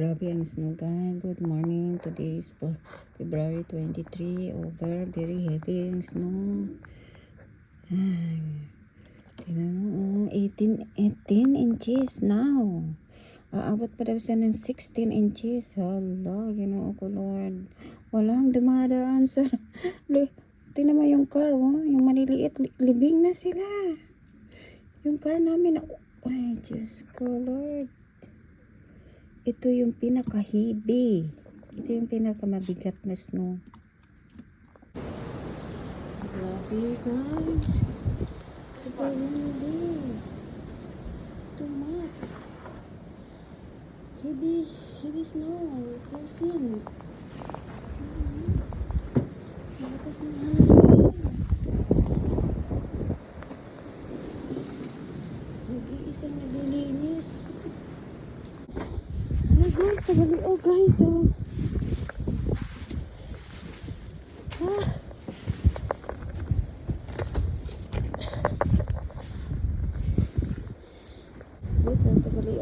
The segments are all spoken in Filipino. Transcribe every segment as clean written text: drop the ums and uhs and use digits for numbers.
Grabe ang snow guys. Good morning. Today is for February 23. Over. Very heavy ang snow. Ay. Tingnan mo. 18 inches now. Aabot pa daw siya ng 16 inches. Hala. Ginoo ko Lord. Walang dumadaan sa... Tingnan mo yung car. Oh. Yung maliliit. Libing na sila. Yung car namin. Ay, Diyos ko Lord. Ito yung pinaka-heavy. Ito yung pinaka-mabigat na snow. Grabe guys. Super windy. Too much. Heavy snow. Closing. Malakas na hangin. Nag-iisang naglilinis. Guys, tagali guys Guys, tagali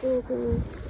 ito